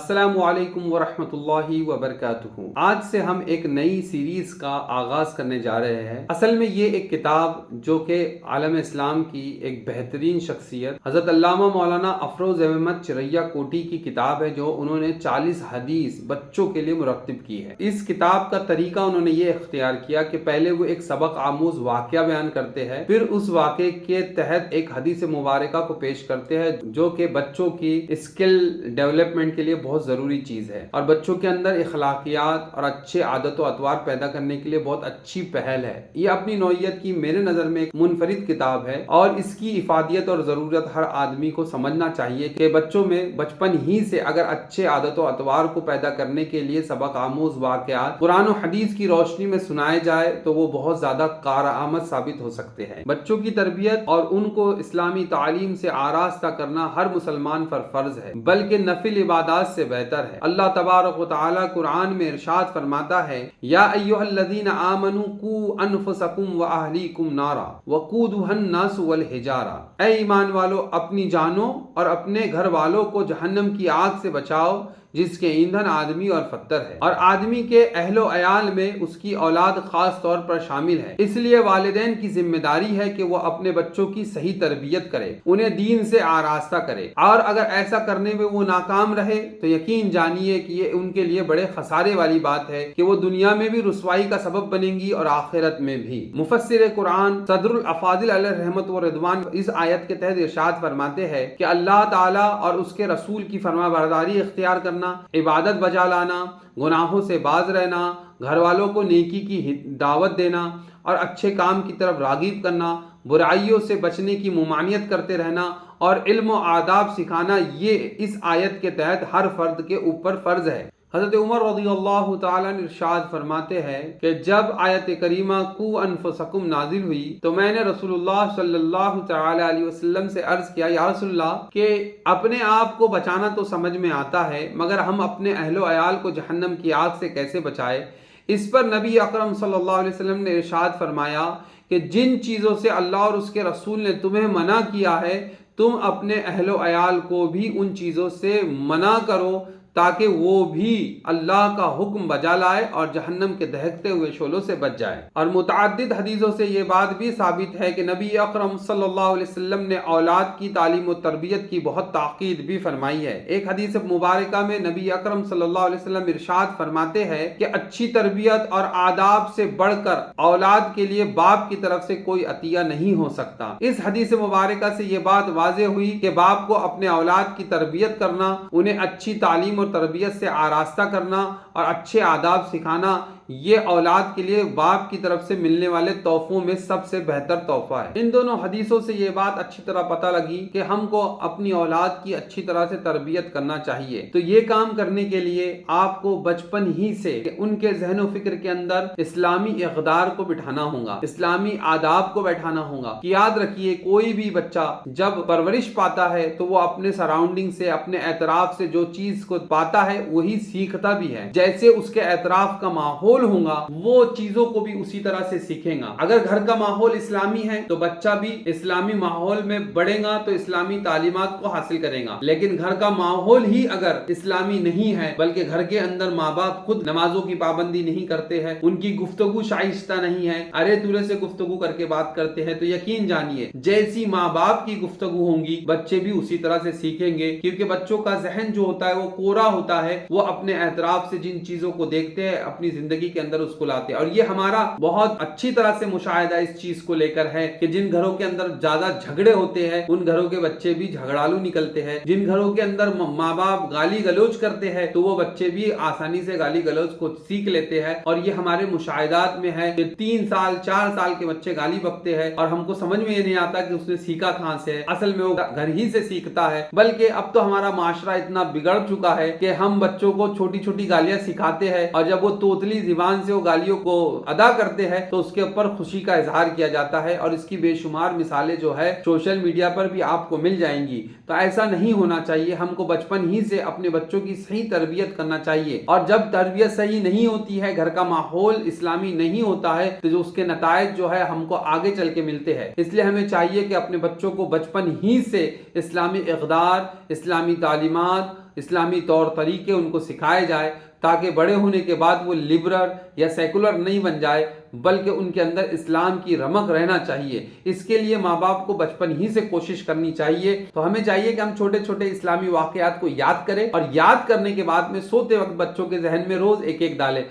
السلام علیکم ورحمۃ اللہ وبرکاتہ۔ آج سے ہم ایک نئی سیریز کا آغاز کرنے جا رہے ہیں۔ اصل میں یہ ایک کتاب جو کہ عالم اسلام کی ایک بہترین شخصیت حضرت علامہ مولانا افروز احمد چریا کوٹی کی کتاب ہے، جو انہوں نے 40 حدیث بچوں کے لیے مرتب کی ہے۔ اس کتاب کا طریقہ انہوں نے یہ اختیار کیا کہ پہلے وہ ایک سبق آموز واقعہ بیان کرتے ہیں، پھر اس واقعے کے تحت ایک حدیث مبارکہ کو پیش کرتے ہیں جو کہ بچوں کی اسکل ڈیولپمنٹ کے لیے بہت ضروری چیز ہے اور بچوں کے اندر اخلاقیات اور اچھے عادت و اطوار پیدا کرنے کے لیے بہت اچھی پہل ہے۔ یہ اپنی نوعیت کی میرے نظر میں ایک منفرد کتاب ہے اور اس کی افادیت اور ضرورت ہر آدمی کو سمجھنا چاہیے کہ بچوں میں بچپن ہی سے اگر اچھے عادت و اطوار کو پیدا کرنے کے لیے سبق آموز واقعات قرآن و حدیث کی روشنی میں سنائے جائے تو وہ بہت زیادہ کارآمد ثابت ہو سکتے ہیں۔ بچوں کی تربیت اور ان کو اسلامی تعلیم سے آراستہ کرنا ہر مسلمان پر فرض ہے، بلکہ نفل عبادات سے بہتر ہے۔ اللہ تبارک و تعالی قرآن میں ارشاد فرماتا ہے، یا ایھا الذین آمنوا قوا انفسکم واہلیکم نارا وقودھا الناس والحجارہ، اے ایمان والو اپنی جانوں اور اپنے گھر والوں کو جہنم کی آگ سے بچاؤ جس کے ایندھن آدمی اور پتھر ہے، اور آدمی کے اہل و عیال میں اس کی اولاد خاص طور پر شامل ہے۔ اس لیے والدین کی ذمہ داری ہے کہ وہ اپنے بچوں کی صحیح تربیت کرے، انہیں دین سے آراستہ کرے، اور اگر ایسا کرنے میں وہ ناکام رہے تو یقین جانیے کہ یہ ان کے لیے بڑے خسارے والی بات ہے کہ وہ دنیا میں بھی رسوائی کا سبب بنیں گی اور آخرت میں بھی۔ مفسر قرآن صدر الافاضل علیہ رحمت و رضوان اس آیت کے تحت ارشاد فرماتے ہیں کہ اللہ تعالیٰ اور اس کے رسول کی فرما برداری اختیار کرنا، عبادت بجا لانا، گناہوں سے باز رہنا، گھر والوں کو نیکی کی دعوت دینا اور اچھے کام کی طرف راغب کرنا، برائیوں سے بچنے کی ممانعت کرتے رہنا اور علم و آداب سکھانا، یہ اس آیت کے تحت ہر فرد کے اوپر فرض ہے۔ حضرت عمر رضی اللہ تعالیٰ نے ارشاد فرماتے ہیں کہ جب آیت کریمہ قوا انفسکم نازل ہوئی تو میں نے رسول اللہ صلی اللہ تعالیٰ علیہ وسلم سے عرض کیا، یا رسول اللہ، کہ اپنے آپ کو بچانا تو سمجھ میں آتا ہے مگر ہم اپنے اہل و عیال کو جہنم کی آگ سے کیسے بچائے؟ اس پر نبی اکرم صلی اللہ علیہ وسلم نے ارشاد فرمایا کہ جن چیزوں سے اللہ اور اس کے رسول نے تمہیں منع کیا ہے تم اپنے اہل و عیال کو بھی ان چیزوں سے منع کرو تاکہ وہ بھی اللہ کا حکم بجا لائے اور جہنم کے دہکتے ہوئے شعلوں سے بچ جائے۔ اور متعدد حدیثوں سے یہ بات بھی ثابت ہے کہ نبی اکرم صلی اللہ علیہ وسلم نے اولاد کی تعلیم و تربیت کی بہت تاکید بھی فرمائی ہے۔ ایک حدیث مبارکہ میں نبی اکرم صلی اللہ علیہ وسلم ارشاد فرماتے ہیں کہ اچھی تربیت اور آداب سے بڑھ کر اولاد کے لیے باپ کی طرف سے کوئی عطیہ نہیں ہو سکتا۔ اس حدیث مبارکہ سے یہ بات واضح ہوئی کہ باپ کو اپنے اولاد کی تربیت کرنا، انہیں اچھی تعلیم اور تربیت سے آراستہ کرنا اور اچھے آداب سکھانا، یہ اولاد کے لیے باپ کی طرف سے ملنے والے تحفوں میں سب سے بہتر تحفہ ہے۔ ان دونوں حدیثوں سے یہ بات اچھی طرح پتہ لگی کہ ہم کو اپنی اولاد کی اچھی طرح سے تربیت کرنا چاہیے۔ تو یہ کام کرنے کے لیے آپ کو بچپن ہی سے ان کے ذہن و فکر کے اندر اسلامی اقدار کو بٹھانا ہوگا، اسلامی آداب کو بیٹھانا ہوگا۔ کہ یاد رکھیے، کوئی بھی بچہ جب پرورش پاتا ہے تو وہ اپنے سراؤنڈنگ سے، اپنے اعتراف سے جو چیز کو پاتا ہے وہی سیکھتا بھی ہے۔ جیسے اس کے اعتراف کا ماحول ہوگا وہ چیزوں کو بھی اسی طرح سے سیکھیں گا۔ اگر گھر کا ماحول اسلامی ہے تو بچہ بھی اسلامی ماحول میں بڑھے گا تو اسلامی تعلیمات کو حاصل کرے گا، لیکن گھر کا ماحول ہی اگر اسلامی نہیں ہے بلکہ گھر کے اندر ماں باپ خود نمازوں کی پابندی نہیں کرتے ہیں، ان کی گفتگو شائستہ نہیں ہے، ارے تورے سے گفتگو کر کے بات کرتے ہیں، تو یقین جانیے جیسی ماں باپ کی گفتگو ہوں گی بچے بھی اسی طرح سے سیکھیں گے، کیونکہ بچوں کا ذہن جو ہوتا ہے وہ کورا ہوتا ہے، وہ اپنے اعتراف سے جن چیزوں کو دیکھتے ہیں اپنی زندگی کے اندر اس کو لاتے ہیں۔ اور یہ ہمارا بہت اچھی طرح سے مشاہدہ اس چیز کو لے کر ہے کہ جن گھروں کے اندر زیادہ جھگڑے ہوتے ہیں ان گھروں کے بچے بھی جھگڑالو نکلتے ہیں، جن گھروں کے اندر ماں باپ گالی گلوچ کرتے ہیں تو وہ بچے بھی آسانی سے گالی گلوچ کو سیکھ لیتے ہیں۔ اور یہ ہمارے مشاہدات میں ہے کہ 3 سال 4 سال کے بچے گالی بکتے ہیں اور ہم کو سمجھ میں یہ نہیں آتا کہ اس نے سیکھا کہاں سے ہے، اصل میں وہ گھر ہی سے سیکھتا ہے۔ بلکہ اب تو ہمارا معاشرہ اتنا بگڑ چکا ہے کہ ہم بچوں کو چھوٹی چھوٹی گالیاں سکھاتے ہیں اور جب وہ توتلی زبان سے وہ گالیوں کو ادا کرتے ہیں تو اس کے اوپر خوشی کا اظہار کیا جاتا ہے، اور اس کی بے شمار مثالیں جو ہے سوشل میڈیا پر بھی آپ کو مل جائیں گی۔ تو ایسا نہیں ہونا چاہیے، ہم کو بچپن ہی سے اپنے بچوں کی صحیح تربیت کرنا چاہیے، اور جب تربیت صحیح نہیں ہوتی ہے، گھر کا ماحول اسلامی نہیں ہوتا ہے تو جو اس کے نتائج جو ہے ہم کو آگے چل کے ملتے ہیں۔ اس لیے ہمیں چاہیے کہ اپنے بچوں کو بچپن ہی سے اسلامی اقدار، اسلامی تعلیمات، اسلامی طور طریقے ان کو سکھائے جائے تاکہ بڑے ہونے کے بعد وہ لبرل یا سیکولر نہیں بن جائے بلکہ ان کے اندر اسلام کی رمق رہنا چاہیے۔ اس کے لیے ماں باپ کو بچپن ہی سے کوشش کرنی چاہیے۔ تو ہمیں چاہیے کہ ہم چھوٹے چھوٹے اسلامی واقعات کو یاد کریں اور یاد کرنے کے بعد میں سوتے وقت بچوں کے ذہن میں روز ایک ایک ڈالیں۔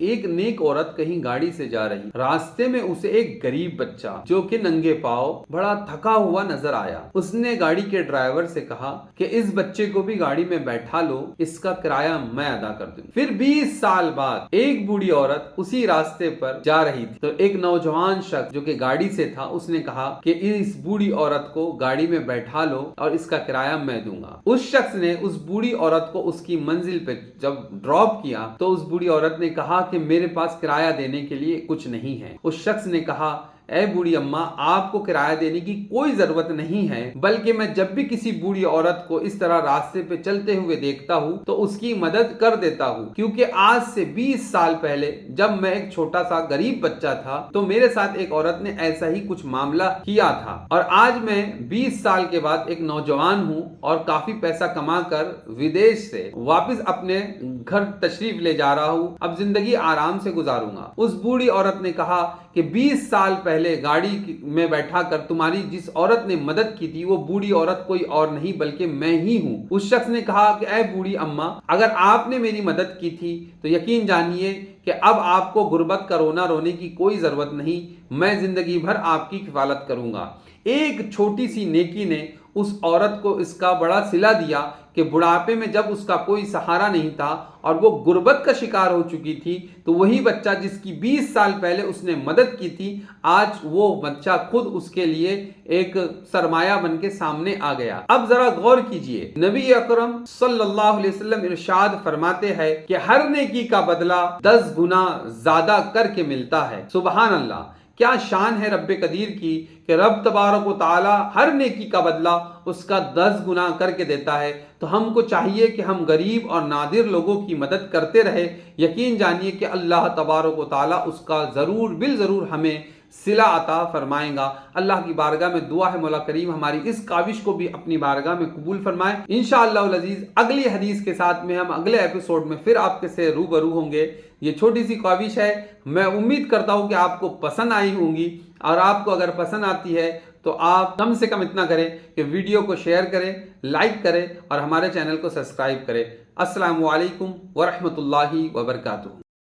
ایک نیک عورت کہیں گاڑی سے جا رہی، راستے میں اسے ایک غریب بچہ جو کہ ننگے پاؤں بڑا تھکا ہوا نظر آیا۔ اس نے گاڑی کے ڈرائیور سے کہا کہ اس بچے کو بھی گاڑی میں بیٹھا لو، اس کا کرایہ میں ادا کر دوں۔ پھر 20 سال بعد ایک بوڑھی عورت اسی راستے پر جا رہی تھی تو ایک نوجوان شخص جو کہ گاڑی سے تھا اس نے کہا کہ اس بوڑھی عورت کو گاڑی میں بیٹھا لو اور اس کا کرایہ میں دوں گا۔ اس شخص نے اس بوڑھی عورت کو اس کی منزل پہ جب ڈراپ کیا تو اس بوڑھی عورت نے کہا کہ میرے پاس کرایہ دینے کے لیے کچھ نہیں ہے۔ اس شخص نے کہا اے بوڑھی اماں، آپ کو کرایہ دینے کی کوئی ضرورت نہیں ہے، بلکہ میں جب بھی کسی بوڑھی عورت کو اس طرح راستے پہ چلتے ہوئے دیکھتا ہوں تو اس کی مدد کر دیتا ہوں، کیونکہ آج سے 20 سال پہلے جب میں ایک چھوٹا سا غریب بچہ تھا تو میرے ساتھ ایک عورت نے ایسا ہی کچھ معاملہ کیا تھا، اور آج میں 20 سال کے بعد ایک نوجوان ہوں اور کافی پیسہ کما کر ودیش سے واپس اپنے گھر تشریف لے جا رہا ہوں، اب زندگی آرام سے گزاروں گا۔ اس بوڑھی عورت نے کہا کہ 20 سال پہلے گاڑی میں بیٹھا کر تمہاری جس عورت نے مدد کی تھی وہ بوڑھی عورت کوئی اور نہیں بلکہ میں ہی ہوں۔ اس شخص نے کہا کہ اے بوڑھی اماں، اگر آپ نے میری مدد کی تھی تو یقین جانیے کہ اب آپ کو غربت کا رونا رونے کی کوئی ضرورت نہیں، میں زندگی بھر آپ کی کفالت کروں گا۔ ایک چھوٹی سی نیکی نے اس عورت کو اس کا بڑا صلہ دیا کہ بڑھاپے میں جب اس کا کوئی سہارا نہیں تھا اور وہ غربت کا شکار ہو چکی تھی تو وہی بچہ جس کی 20 سال پہلے اس نے مدد کی تھی، آج وہ بچہ خود اس کے لیے ایک سرمایہ بن کے سامنے آ گیا۔ اب ذرا غور کیجئے، نبی اکرم صلی اللہ علیہ وسلم ارشاد فرماتے ہیں کہ ہر نیکی کا بدلہ 10 گنا زیادہ کر کے ملتا ہے۔ سبحان اللہ، کیا شان ہے رب قدیر کی کہ رب تبارک و تعالی ہر نیکی کا بدلہ اس کا 10 گنا کر کے دیتا ہے۔ تو ہم کو چاہیے کہ ہم غریب اور نادر لوگوں کی مدد کرتے رہے، یقین جانیے کہ اللہ تبارک و تعالی اس کا ضرور بالضرور ہمیں صلہ عطا فرمائیں گا۔ اللہ کی بارگاہ میں دعا ہے مولا کریم ہماری اس کاوش کو بھی اپنی بارگاہ میں قبول فرمائے۔ انشاءاللہ العزیز اگلی حدیث کے ساتھ میں ہم اگلے ایپیسوڈ میں پھر آپ کے سے روبرو ہوں گے۔ یہ چھوٹی سی کاوش ہے، میں امید کرتا ہوں کہ آپ کو پسند آئی ہوں گی، اور آپ کو اگر پسند آتی ہے تو آپ کم سے کم اتنا کریں کہ ویڈیو کو شیئر کریں، لائک کریں اور ہمارے چینل کو سبسکرائب کریں۔ السلام علیکم ورحمۃ اللہ وبرکاتہ۔